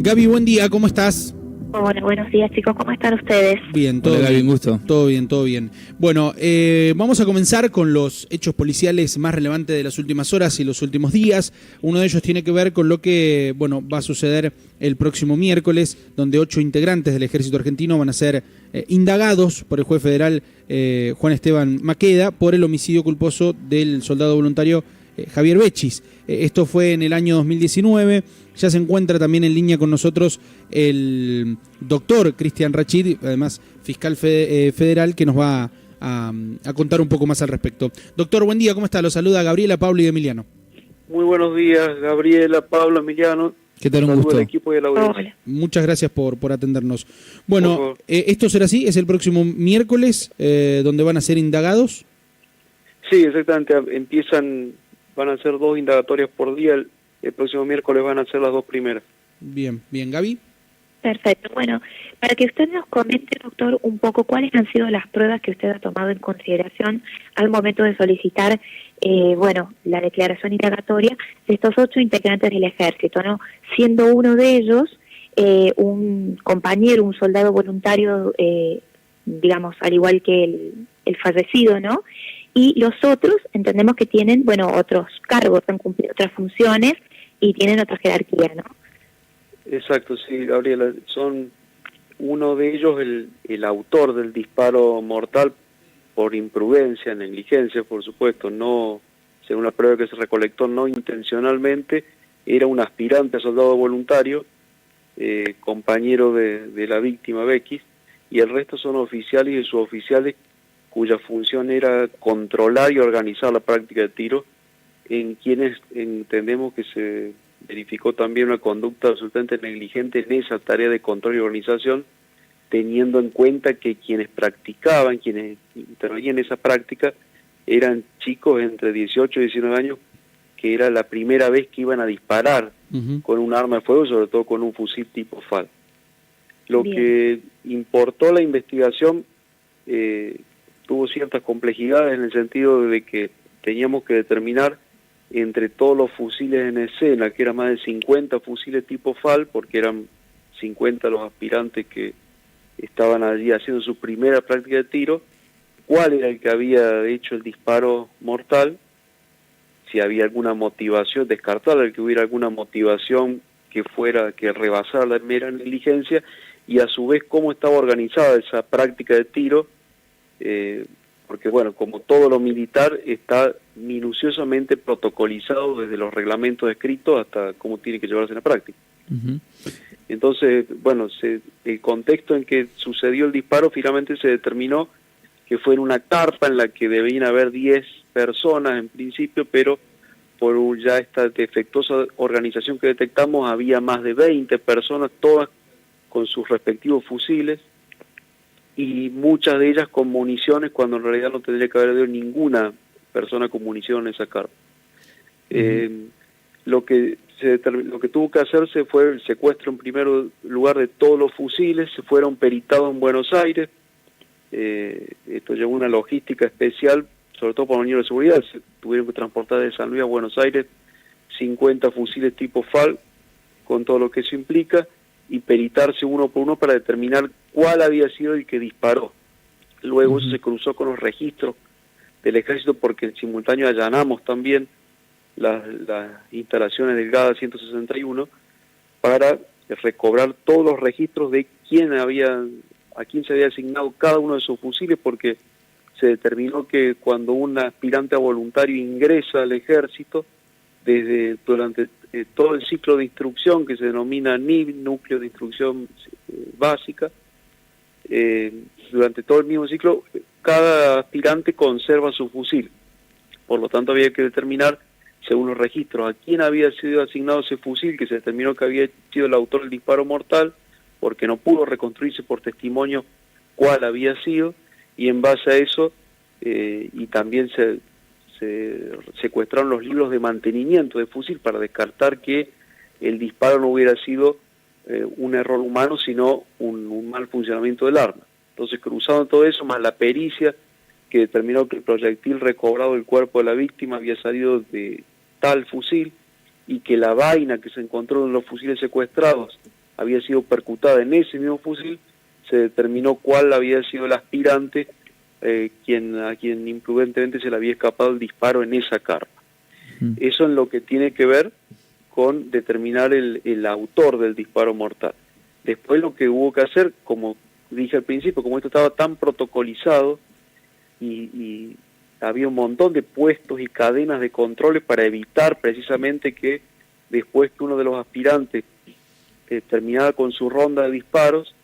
Gaby, buen día, ¿cómo estás? Hola, buenos días chicos, ¿cómo están ustedes? Bien, todo Hola, bien. Gaby, un gusto. Todo bien, todo bien. Bueno, vamos a comenzar con los hechos policiales más relevantes de las últimas horas y los últimos días. Uno de ellos tiene que ver con lo que, bueno, va a suceder el próximo miércoles, donde 8 integrantes del Ejército Argentino van a ser indagados por el juez federal Juan Esteban Maqueda por el homicidio culposo del soldado voluntario Javier Bechis. Esto fue en el año 2019. Ya se encuentra también en línea con nosotros el doctor Cristian Rachid, además fiscal federal, que nos va a contar un poco más al respecto. Doctor, buen día, ¿cómo está? Lo saluda Gabriela, Pablo y Emiliano. Muy buenos días, Gabriela, Pablo, Emiliano. ¿Qué tal? Un gusto. Al equipo y a la audiencia. Hola. Muchas gracias por atendernos. Bueno, Por ¿esto será así? ¿Es el próximo miércoles donde van a ser indagados? Sí, exactamente. Van a ser 2 indagatorias por día. El próximo miércoles van a ser las 2 primeras. Bien, bien. ¿Gaby? Perfecto, bueno, para que usted nos comente, doctor, un poco cuáles han sido las pruebas que usted ha tomado en consideración al momento de solicitar, la declaración indagatoria de estos 8 integrantes del ejército, ¿no? Siendo uno de ellos un compañero, un soldado voluntario, digamos, al igual que el fallecido, ¿no? Y los otros entendemos que tienen, otros cargos, han cumplido otras funciones y tienen otra jerarquía, ¿no? Exacto, sí, Gabriela. Son uno de ellos el autor del disparo mortal por imprudencia, negligencia, por supuesto, no, según la prueba que se recolectó, no intencionalmente. Era un aspirante a soldado voluntario, compañero de la víctima Bechis, y el resto son oficiales y suboficiales cuya función era controlar y organizar la práctica de tiro, en quienes entendemos que se verificó también una conducta absolutamente negligente en esa tarea de control y organización, teniendo en cuenta que quienes intervenían en esa práctica, eran chicos entre 18 y 19 años, que era la primera vez que iban a disparar con un arma de fuego, sobre todo con un fusil tipo FAL. Lo Bien. que importó la investigación tuvo ciertas complejidades en el sentido de que teníamos que determinar entre todos los fusiles en escena, que eran más de 50 fusiles tipo FAL, porque eran 50 los aspirantes que estaban allí haciendo su primera práctica de tiro, cuál era el que había hecho el disparo mortal, si había alguna motivación, descartar el que hubiera alguna motivación que rebasara la mera negligencia, y a su vez cómo estaba organizada esa práctica de tiro, porque como todo lo militar está minuciosamente protocolizado desde los reglamentos escritos hasta cómo tiene que llevarse en la práctica. Entonces, el contexto en que sucedió el disparo finalmente se determinó que fue en una carpa en la que debían haber 10 personas en principio, pero por ya esta defectuosa organización que detectamos había más de 20 personas, todas con sus respectivos fusiles, y muchas de ellas con municiones, cuando en realidad no tendría que haber habido ninguna persona con munición en esa carpa. Lo que tuvo que hacerse fue el secuestro en primer lugar de todos los fusiles, se fueron peritados en Buenos Aires. Esto llevó una logística especial, sobre todo por los niños de seguridad. Se tuvieron que transportar de San Luis a Buenos Aires 50 fusiles tipo FAL, con todo lo que eso implica, y peritarse uno por uno para determinar cuál había sido el que disparó. Luego eso se cruzó con los registros del ejército, porque en simultáneo allanamos también las instalaciones del GADA 161 para recobrar todos los registros de a quién se había asignado cada uno de esos fusiles, porque se determinó que cuando un aspirante a voluntario ingresa al ejército, durante todo el ciclo de instrucción, que se denomina NIB, Núcleo de Instrucción Básica, durante todo el mismo ciclo, cada aspirante conserva su fusil. Por lo tanto, había que determinar, según los registros, a quién había sido asignado ese fusil, que se determinó que había sido el autor del disparo mortal, porque no pudo reconstruirse por testimonio cuál había sido, y en base a eso, y también se secuestraron los libros de mantenimiento de fusil para descartar que el disparo no hubiera sido un error humano, sino un mal funcionamiento del arma. Entonces, cruzando todo eso, más la pericia que determinó que el proyectil recobrado del cuerpo de la víctima había salido de tal fusil, y que la vaina que se encontró en los fusiles secuestrados había sido percutada en ese mismo fusil, se determinó cuál había sido el aspirante a quien imprudentemente se le había escapado el disparo en esa carpa. Eso en lo que tiene que ver con determinar el autor del disparo mortal. Después lo que hubo que hacer, como dije al principio, como esto estaba tan protocolizado y había un montón de puestos y cadenas de controles para evitar precisamente que después que uno de los aspirantes terminaba con su ronda de disparos,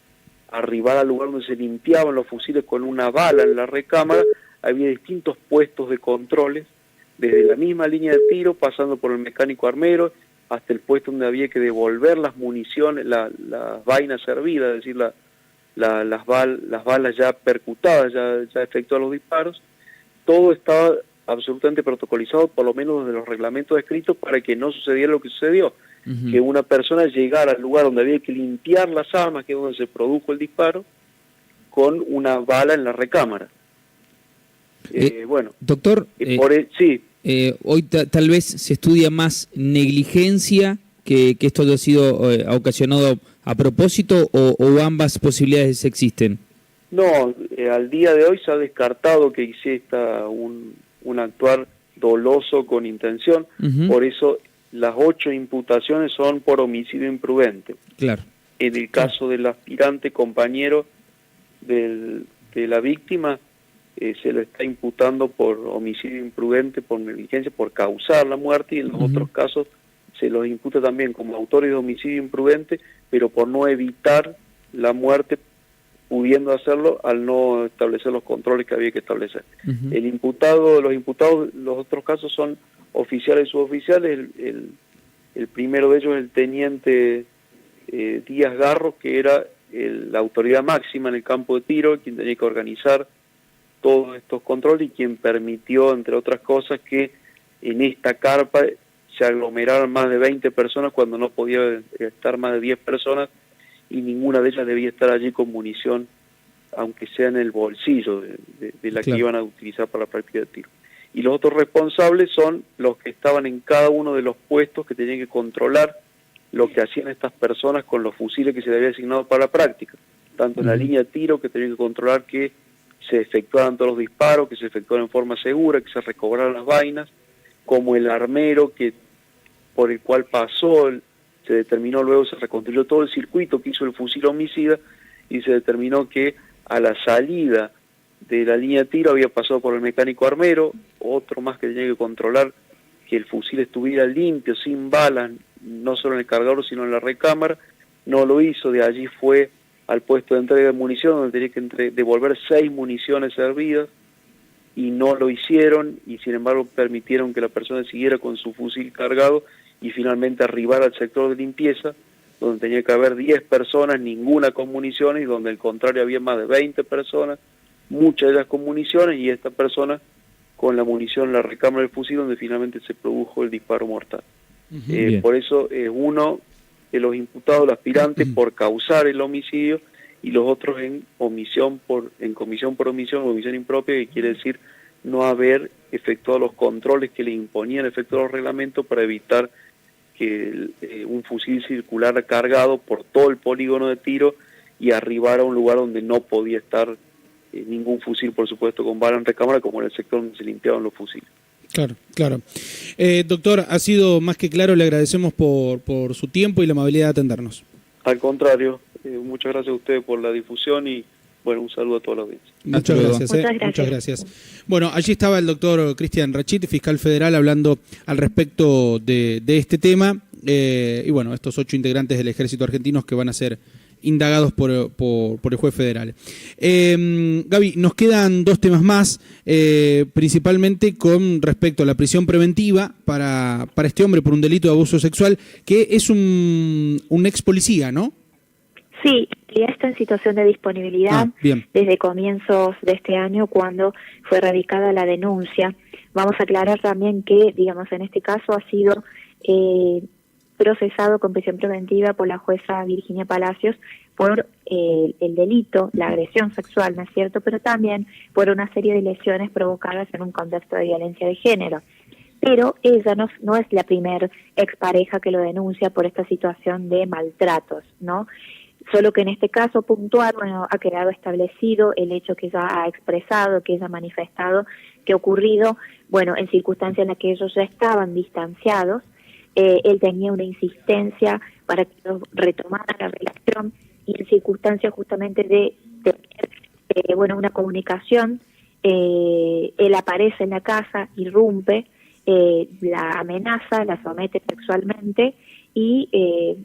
arribara al lugar donde se limpiaban los fusiles con una bala en la recámara, había distintos puestos de controles, desde la misma línea de tiro, pasando por el mecánico armero, hasta el puesto donde había que devolver las municiones, las vainas servidas, es decir, las balas ya percutadas, ya efectuadas los disparos. Todo estaba absolutamente protocolizado, por lo menos desde los reglamentos escritos, para que no sucediera lo que sucedió, que una persona llegara al lugar donde había que limpiar las armas, que es donde se produjo el disparo, con una bala en la recámara. Bueno, doctor, sí. Hoy tal vez se estudia más negligencia que esto haya sido ocasionado a propósito, o ambas posibilidades existen. No, al día de hoy se ha descartado que exista un actuar doloso con intención, por eso las 8 imputaciones son por homicidio imprudente. Claro. En el caso del aspirante compañero de la víctima, se lo está imputando por homicidio imprudente, por negligencia, por causar la muerte, y en los otros casos se los imputa también como autores de homicidio imprudente, pero por no evitar la muerte, pudiendo hacerlo al no establecer los controles que había que establecer. Los imputados, los otros casos son oficiales y suboficiales. El primero de ellos es el teniente Díaz Garro, que era la autoridad máxima en el campo de tiro, quien tenía que organizar todos estos controles y quien permitió, entre otras cosas, que en esta carpa se aglomeraran más de 20 personas cuando no podía estar más de 10 personas, y ninguna de ellas debía estar allí con munición, aunque sea en el bolsillo de la que iban a utilizar para la práctica de tiro. Y los otros responsables son los que estaban en cada uno de los puestos que tenían que controlar lo que hacían estas personas con los fusiles que se les había asignado para la práctica, tanto en la línea de tiro, que tenían que controlar que se efectuaran todos los disparos, que se efectuaran en forma segura, que se recobraran las vainas, como el armero por el cual pasó, se determinó luego, se reconstruyó todo el circuito que hizo el fusil homicida, y se determinó que a la salida de la línea de tiro había pasado por el mecánico armero, otro más que tenía que controlar que el fusil estuviera limpio, sin balas, no solo en el cargador sino en la recámara. No lo hizo, de allí fue al puesto de entrega de munición, donde tenía que devolver 6 municiones servidas, y no lo hicieron, y sin embargo permitieron que la persona siguiera con su fusil cargado, y finalmente arribar al sector de limpieza, donde tenía que haber 10 personas, ninguna con municiones, y donde al contrario había más de 20 personas, muchas de ellas con municiones, y esta persona con la munición en la recámara del fusil, donde finalmente se produjo el disparo mortal. Por eso uno de los imputados, el aspirante, por causar el homicidio, y los otros en comisión por omisión, omisión impropia, que quiere decir no haber efectuado los controles que le imponían efectuar los reglamentos para evitar que un fusil circulara cargado por todo el polígono de tiro y arribara a un lugar donde no podía estar ningún fusil, por supuesto, con bala en recámara, como en el sector donde se limpiaban los fusiles. Claro, claro. Doctor, ha sido más que claro, le agradecemos por su tiempo y la amabilidad de atendernos. Al contrario, muchas gracias a ustedes por la difusión y bueno, un saludo a toda la audiencia. Muchas gracias. Muchas gracias. Bueno, allí estaba el doctor Cristian Rachit, fiscal federal, hablando al respecto de este tema, y bueno, estos 8 integrantes del ejército argentino que van a ser indagados por el juez federal. Gaby, nos quedan 2 temas más, principalmente con respecto a la prisión preventiva para este hombre por un delito de abuso sexual, que es un ex policía, ¿no? Sí, ya está en situación de disponibilidad desde comienzos de este año, cuando fue radicada la denuncia. Vamos a aclarar también que, digamos, en este caso ha sido procesado con prisión preventiva por la jueza Virginia Palacios por el delito, la agresión sexual, ¿no es cierto?, pero también por una serie de lesiones provocadas en un contexto de violencia de género. pero ella no es la primer expareja que lo denuncia por esta situación de maltratos, ¿no? Solo que en este caso puntual, bueno, ha quedado establecido el hecho que ella ha expresado, que ella ha manifestado, que ha ocurrido, bueno, en circunstancias en las que ellos ya estaban distanciados. Él tenía una insistencia para que retomara la relación, y en circunstancias justamente de tener, bueno, una comunicación, él aparece en la casa, irrumpe, la amenaza, la somete sexualmente y,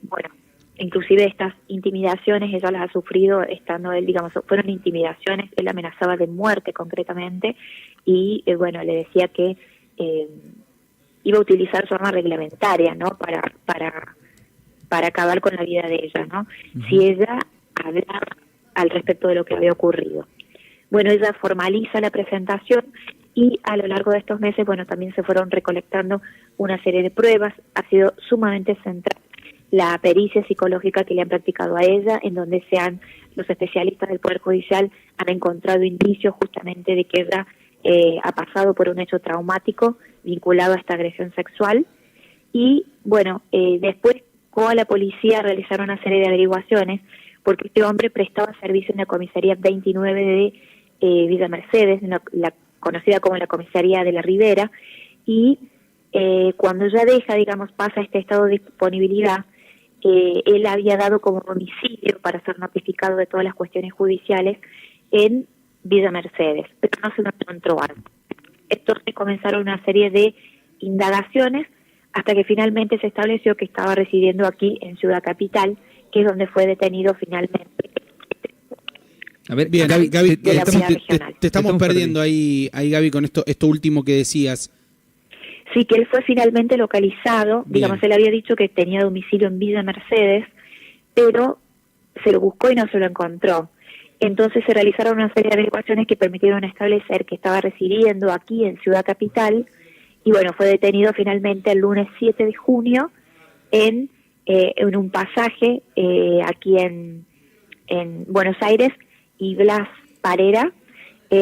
bueno, inclusive estas intimidaciones ella las ha sufrido estando él, digamos, fueron intimidaciones, él amenazaba de muerte concretamente y, bueno, le decía que iba a utilizar su arma reglamentaria, ¿no? Para acabar con la vida de ella, ¿no? Si ella hablaba al respecto de lo que había ocurrido. Bueno, ella formaliza la presentación y a lo largo de estos meses, bueno, también se fueron recolectando una serie de pruebas. Ha sido sumamente central la pericia psicológica que le han practicado a ella, en donde los especialistas del Poder Judicial han encontrado indicios justamente de que ella ha pasado por un hecho traumático vinculado a esta agresión sexual. Y bueno, después con la policía realizaron una serie de averiguaciones porque este hombre prestaba servicio en la comisaría 29 de Villa Mercedes, la conocida como la comisaría de la Ribera, y cuando ya deja, digamos, pasa este estado de disponibilidad, él había dado como domicilio para ser notificado de todas las cuestiones judiciales en Villa Mercedes, pero no se lo encontró antes. Entonces comenzaron una serie de indagaciones hasta que finalmente se estableció que estaba residiendo aquí en Ciudad Capital, que es donde fue detenido finalmente. A ver, bien, Gaby, te estamos perdiendo perdiendo. ahí, Gaby, con esto último que decías. Sí, que él fue finalmente localizado, Bien. digamos, él había dicho que tenía domicilio en Villa Mercedes, pero se lo buscó y no se lo encontró. Entonces se realizaron una serie de averiguaciones que permitieron establecer que estaba residiendo aquí en Ciudad Capital, y bueno, fue detenido finalmente el lunes 7 de junio en un pasaje aquí en Buenos Aires, y Blas Parera,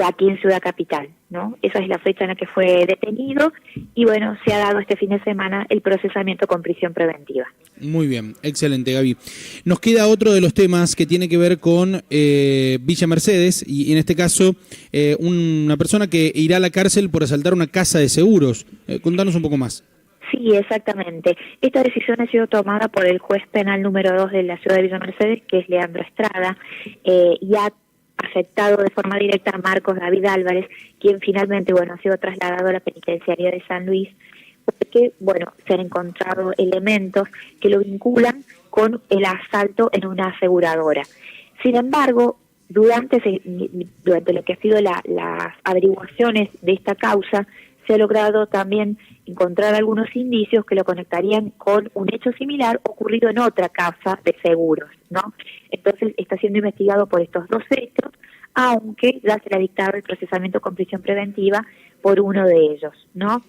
aquí en Ciudad Capital, ¿no? Esa es la fecha en la que fue detenido y bueno, se ha dado este fin de semana el procesamiento con prisión preventiva. Muy bien, excelente, Gaby. Nos queda otro de los temas que tiene que ver con Villa Mercedes y en este caso una persona que irá a la cárcel por asaltar una casa de seguros. Contanos un poco más. Sí, exactamente. Esta decisión ha sido tomada por el juez penal número 2 de la ciudad de Villa Mercedes, que es Leandro Estrada, y ha afectado de forma directa a Marcos David Álvarez, quien finalmente, bueno, ha sido trasladado a la penitenciaría de San Luis, porque, bueno, se han encontrado elementos que lo vinculan con el asalto en una aseguradora. Sin embargo, durante lo que ha sido las averiguaciones de esta causa, se ha logrado también encontrar algunos indicios que lo conectarían con un hecho similar ocurrido en otra causa de seguros, ¿no? Entonces está siendo investigado por estos dos hechos, aunque ya se le ha dictado el procesamiento con prisión preventiva por uno de ellos, ¿no?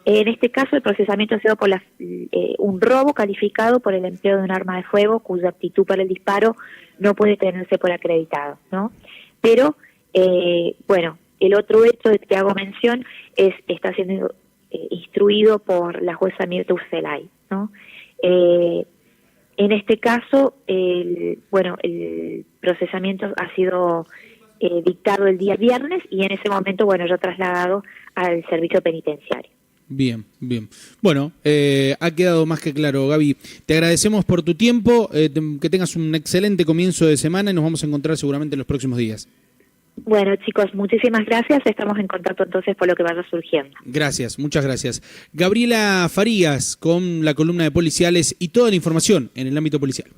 En este caso el procesamiento ha sido por un robo calificado por el empleo de un arma de fuego cuya aptitud para el disparo no puede tenerse por acreditado, ¿no? Pero, bueno, el otro hecho del que hago mención está siendo instruido por la jueza Mirta Urselay, ¿no? En este caso, el procesamiento ha sido dictado el día viernes y en ese momento, bueno, yo trasladado al servicio penitenciario. Bien, bien. Bueno, ha quedado más que claro, Gaby. Te agradecemos por tu tiempo, que tengas un excelente comienzo de semana y nos vamos a encontrar seguramente en los próximos días. Bueno, chicos, muchísimas gracias. Estamos en contacto entonces por lo que vaya surgiendo. Gracias, muchas gracias. Gabriela Farías con la columna de policiales y toda la información en el ámbito policial.